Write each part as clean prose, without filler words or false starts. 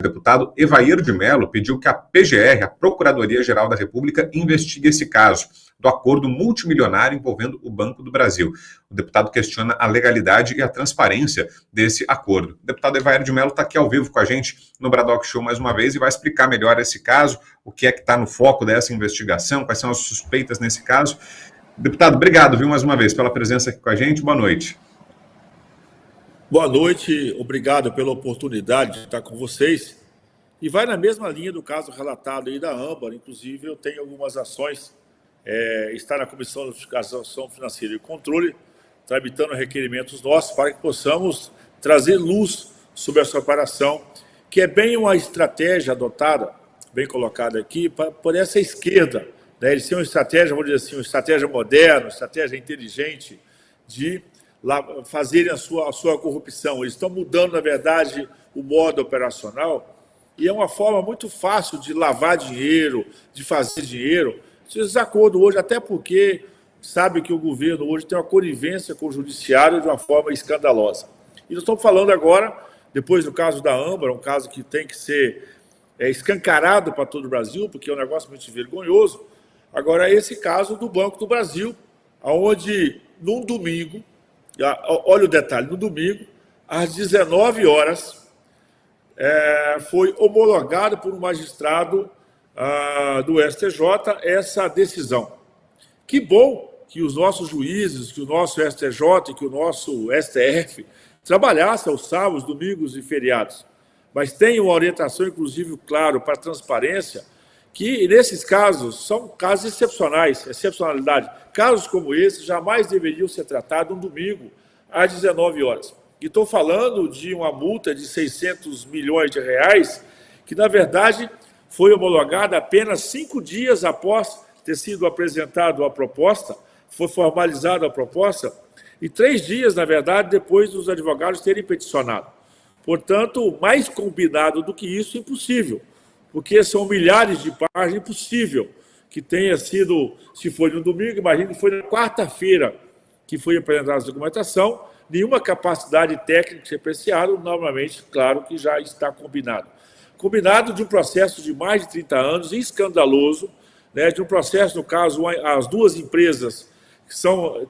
O deputado Evair de Mello pediu que a PGR, a Procuradoria-Geral da República, investigue esse caso do acordo multimilionário envolvendo o Banco do Brasil. O deputado questiona a legalidade e a transparência desse acordo. O deputado Evair de Mello está aqui ao vivo com a gente no Bradock Show mais uma vez e vai explicar melhor esse caso, o que é que está no foco dessa investigação, quais são as suspeitas nesse caso. Deputado, obrigado, viu, mais uma vez, pela presença aqui com a gente. Boa noite. Boa noite, obrigado pela oportunidade de estar com vocês. E vai na mesma linha do caso relatado aí da Âmbar. Inclusive, eu tenho algumas ações, está na Comissão de Fiscalização Financeira e Controle, tramitando requerimentos nossos para que possamos trazer luz sobre essa operação, que é bem uma estratégia adotada, bem colocada aqui, por essa esquerda, né? Eles têm uma estratégia, vamos dizer assim, uma estratégia moderna, uma estratégia inteligente de fazerem a sua corrupção. Eles estão mudando, na verdade, o modo operacional, e é uma forma muito fácil de lavar dinheiro, de fazer dinheiro. Esse acordo hoje, até porque sabe que o governo hoje tem uma conivência com o judiciário de uma forma escandalosa. E nós estamos falando agora, depois do caso da Âmbar, um caso que tem que ser escancarado para todo o Brasil, porque é um negócio muito vergonhoso. Agora, esse caso do Banco do Brasil, onde, num domingo, olha o detalhe, no domingo, às 19 horas, foi homologado por um magistrado do STJ essa decisão. Que bom que os nossos juízes, que o nosso STJ e que o nosso STF trabalhassem aos sábados, domingos e feriados. Mas tem uma orientação, inclusive, claro, para a transparência, que nesses casos são casos excepcionais, excepcionalidade. Casos como esse jamais deveriam ser tratados um domingo, às 19 horas. E estou falando de uma multa de 600 milhões de reais, que, na verdade, foi homologada apenas 5 dias após ter sido apresentada a proposta, foi formalizada a proposta, e 3 dias, na verdade, depois dos advogados terem peticionado. Portanto, mais combinado do que isso, impossível, porque são milhares de páginas, impossível que tenha sido, se foi no domingo, imagine que foi na quarta-feira que foi apresentada essa documentação, nenhuma capacidade técnica ser apreciada, normalmente, claro que já está combinado. Combinado de um processo de mais de 30 anos, escandaloso, né, de um processo, no caso, as duas empresas, que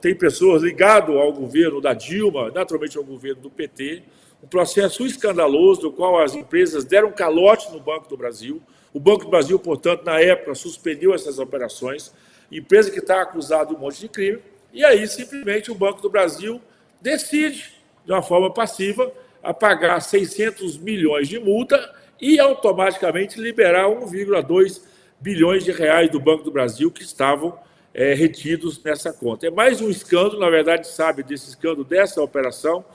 têm pessoas ligadas ao governo da Dilma, naturalmente ao governo do PT, um processo escandaloso, no qual as empresas deram calote no Banco do Brasil. O Banco do Brasil, portanto, na época, suspendeu essas operações, empresa que está acusada de um monte de crime, e aí, simplesmente, o Banco do Brasil decide, de uma forma passiva, a pagar 600 milhões de multa e automaticamente liberar 1,2 bilhões de reais do Banco do Brasil que estavam retidos nessa conta. É mais um escândalo, na verdade, sabe desse escândalo, dessa operação,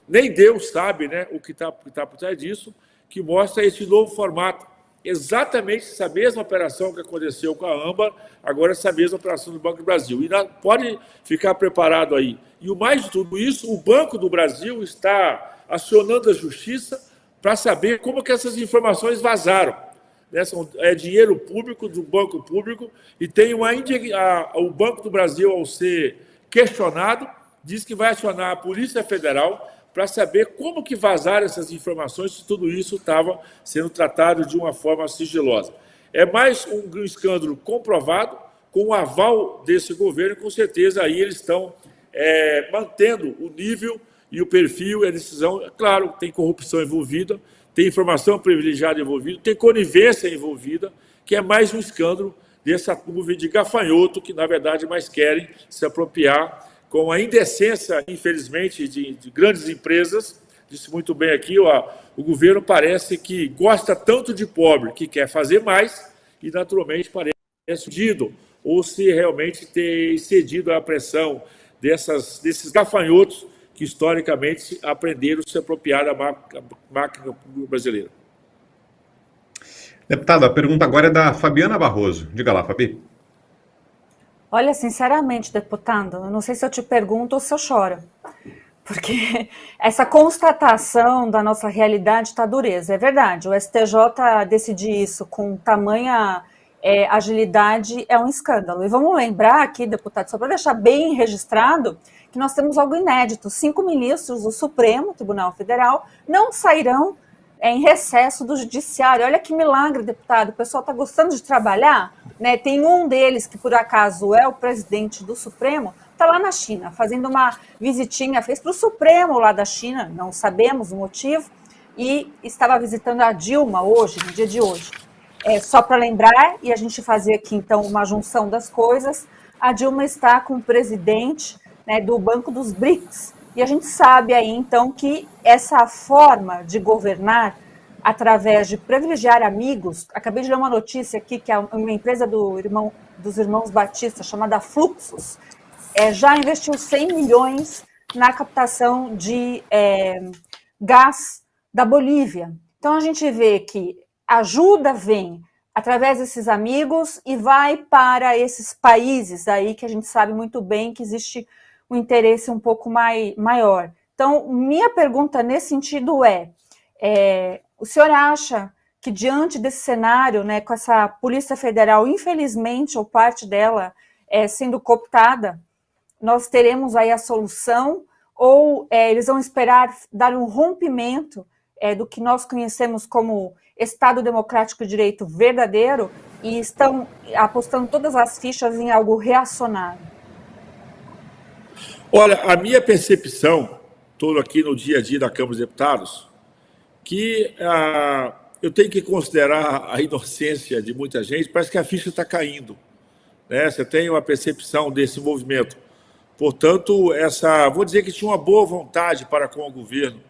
nem Deus sabe, né, o que está por trás disso, que mostra esse novo formato. Exatamente essa mesma operação que aconteceu com a Âmbar, agora essa mesma operação do Banco do Brasil. E pode ficar preparado aí. E o mais de tudo isso, o Banco do Brasil está acionando a Justiça para saber como que essas informações vazaram. É dinheiro público, do banco público, e tem o Banco do Brasil, ao ser questionado, diz que vai acionar a Polícia Federal para saber como que vazaram essas informações, se tudo isso estava sendo tratado de uma forma sigilosa. É mais um escândalo comprovado, com o aval desse governo, e com certeza aí eles estão mantendo o nível e o perfil e a decisão. É claro, tem corrupção envolvida, tem informação privilegiada envolvida, tem conivência envolvida, que é mais um escândalo dessa nuvem de gafanhoto que, na verdade, mais querem se apropriar com a indecência, infelizmente, de grandes empresas. Disse muito bem aqui, o governo parece que gosta tanto de pobre que quer fazer mais e, naturalmente, parece cedido, ou se realmente ter cedido à pressão desses gafanhotos que, historicamente, aprenderam a se apropriar da máquina brasileira. Deputado, a pergunta agora é da Fabiana Barroso. Diga lá, Fabi. Olha, sinceramente, deputado, eu não sei se eu te pergunto ou se eu choro, porque essa constatação da nossa realidade está dureza. É verdade, o STJ decidir isso com tamanha agilidade é um escândalo. E vamos lembrar aqui, deputado, só para deixar bem registrado, que nós temos algo inédito. 5 ministros do Supremo Tribunal Federal não sairão em recesso do judiciário. Olha que milagre, deputado, o pessoal está gostando de trabalhar, né? Tem um deles, que por acaso é o presidente do Supremo, está lá na China, fazendo uma visitinha, fez para o Supremo lá da China, não sabemos o motivo, e estava visitando a Dilma hoje, no dia de hoje. Só para lembrar, e a gente fazer aqui, então, uma junção das coisas, a Dilma está com o presidente, né, do Banco dos BRICS, e a gente sabe aí, então, que essa forma de governar através de privilegiar amigos, acabei de ler uma notícia aqui que uma empresa dos irmãos Batista, chamada Fluxus, já investiu 100 milhões na captação de gás da Bolívia. Então, a gente vê que ajuda vem através desses amigos e vai para esses países aí que a gente sabe muito bem que existe um interesse um pouco maior. Então, minha pergunta nesse sentido o senhor acha que diante desse cenário, né, com essa Polícia Federal, infelizmente, ou parte dela sendo cooptada, nós teremos aí a solução ou eles vão esperar dar um rompimento do que nós conhecemos como Estado Democrático de Direito verdadeiro e estão apostando todas as fichas em algo reacionário? Olha, a minha percepção, estou aqui no dia a dia da Câmara dos Deputados, que eu tenho que considerar a inocência de muita gente, parece que a ficha está caindo, né? Você tem uma percepção desse movimento. Portanto, vou dizer que tinha uma boa vontade para com o governo.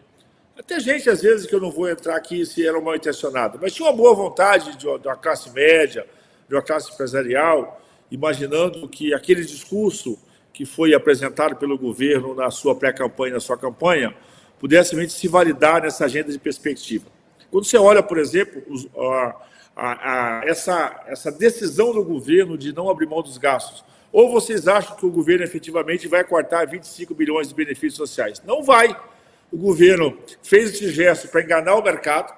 Até gente, às vezes, que eu não vou entrar aqui se era mal intencionado, mas tinha uma boa vontade de uma classe média, de uma classe empresarial, imaginando que aquele discurso que foi apresentado pelo governo na sua pré-campanha, na sua campanha, pudesse realmente se validar nessa agenda de perspectiva. Quando você olha, por exemplo, essa decisão do governo de não abrir mão dos gastos, ou vocês acham que o governo efetivamente vai cortar 25 bilhões de benefícios sociais? Não vai. O governo fez esse gesto para enganar o mercado,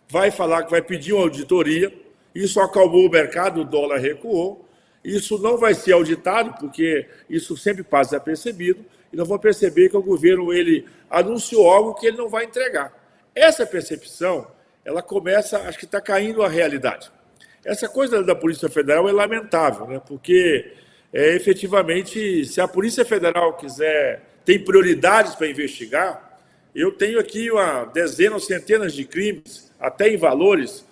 vai falar que vai pedir uma auditoria, isso acalmou o mercado, o dólar recuou, isso não vai ser auditado, porque isso sempre passa desapercebido, e nós vamos perceber que o governo ele anunciou algo que ele não vai entregar. Essa percepção, ela começa, acho que está caindo a realidade. Essa coisa da Polícia Federal é lamentável, né? Porque, efetivamente, se a Polícia Federal tem prioridades para investigar, eu tenho aqui dezenas, centenas de crimes, até em valores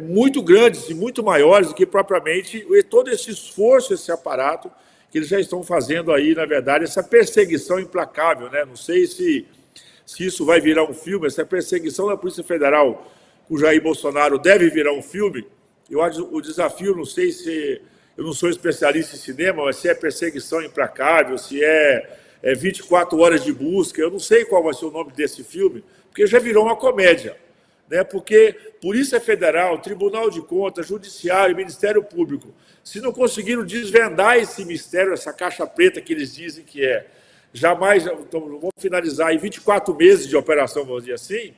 muito grandes e muito maiores do que propriamente todo esse esforço, esse aparato que eles já estão fazendo aí, na verdade, essa perseguição implacável, né? Não sei se isso vai virar um filme, essa perseguição da Polícia Federal com o Jair Bolsonaro deve virar um filme. Eu acho o desafio, não sei se... Eu não sou especialista em cinema, mas se é perseguição implacável, se é 24 horas de busca, eu não sei qual vai ser o nome desse filme, porque já virou uma comédia, né? Porque Polícia Federal, Tribunal de Contas, Judiciário, Ministério Público, se não conseguiram desvendar esse mistério, essa caixa preta que eles dizem que jamais, então, vamos finalizar em 24 meses de operação, vamos dizer assim,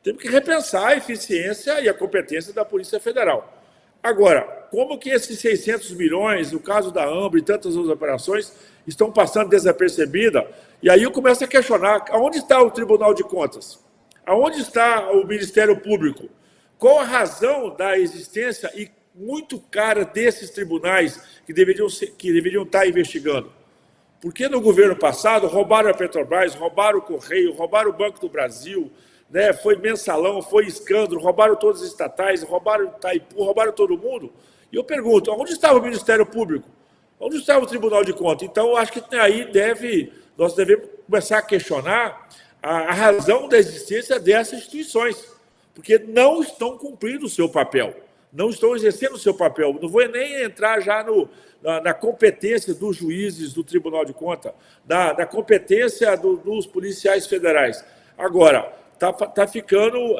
temos que repensar a eficiência e a competência da Polícia Federal. Agora, como que esses 600 milhões, no caso da AMBRA e tantas outras operações, estão passando desapercebida? E aí eu começo a questionar, aonde está o Tribunal de Contas? Aonde está o Ministério Público? Qual a razão da existência e muito cara desses tribunais que deveriam estar investigando? Porque no governo passado roubaram a Petrobras, roubaram o Correio, roubaram o Banco do Brasil, né? Foi mensalão, foi escândalo, roubaram todas as estatais, roubaram o Itaipu, roubaram todo mundo. E eu pergunto, onde estava o Ministério Público? Onde estava o Tribunal de Contas? Então, eu acho que aí nós devemos começar a questionar a razão da existência dessas instituições, porque não estão cumprindo o seu papel, não estão exercendo o seu papel. Não vou nem entrar já na competência dos juízes do Tribunal de Contas, da competência dos policiais federais. Agora, está ficando,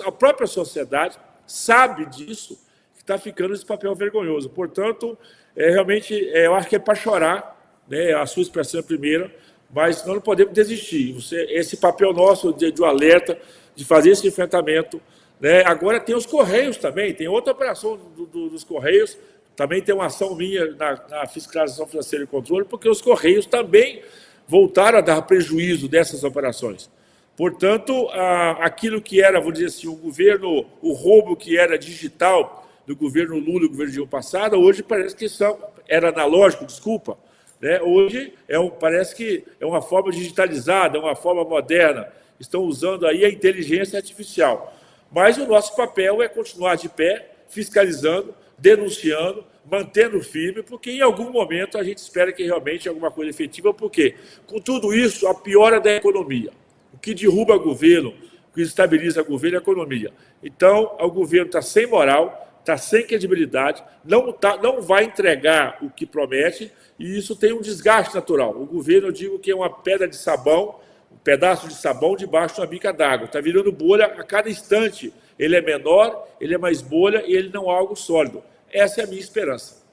a própria sociedade sabe disso, que está ficando esse papel vergonhoso. Portanto, realmente, eu acho que é para chorar, né, a sua expressão primeira, mas nós não podemos desistir. Esse papel nosso de alerta, de fazer esse enfrentamento, né? Agora tem os Correios também, tem outra operação dos Correios, também tem uma ação minha na Fiscalização Financeira e Controle, porque os Correios também voltaram a dar prejuízo dessas operações. Portanto, aquilo que era, vou dizer assim, o roubo que era digital do governo Lula e do governo Dilma passada, hoje parece que era analógico, desculpa, né? Hoje parece que é uma forma digitalizada, é uma forma moderna. Estão usando aí a inteligência artificial. Mas o nosso papel é continuar de pé, fiscalizando, denunciando, mantendo firme, porque em algum momento a gente espera que realmente alguma coisa efetiva, porque com tudo isso, a piora da economia. O que derruba o governo, o que estabiliza o governo é a economia. Então, o governo está sem moral, está sem credibilidade, não vai entregar o que promete, e isso tem um desgaste natural. O governo, eu digo que é uma pedra de sabão, um pedaço de sabão debaixo de uma bica d'água. Está virando bolha a cada instante. Ele é menor, ele é mais bolha e ele não é algo sólido. Essa é a minha esperança.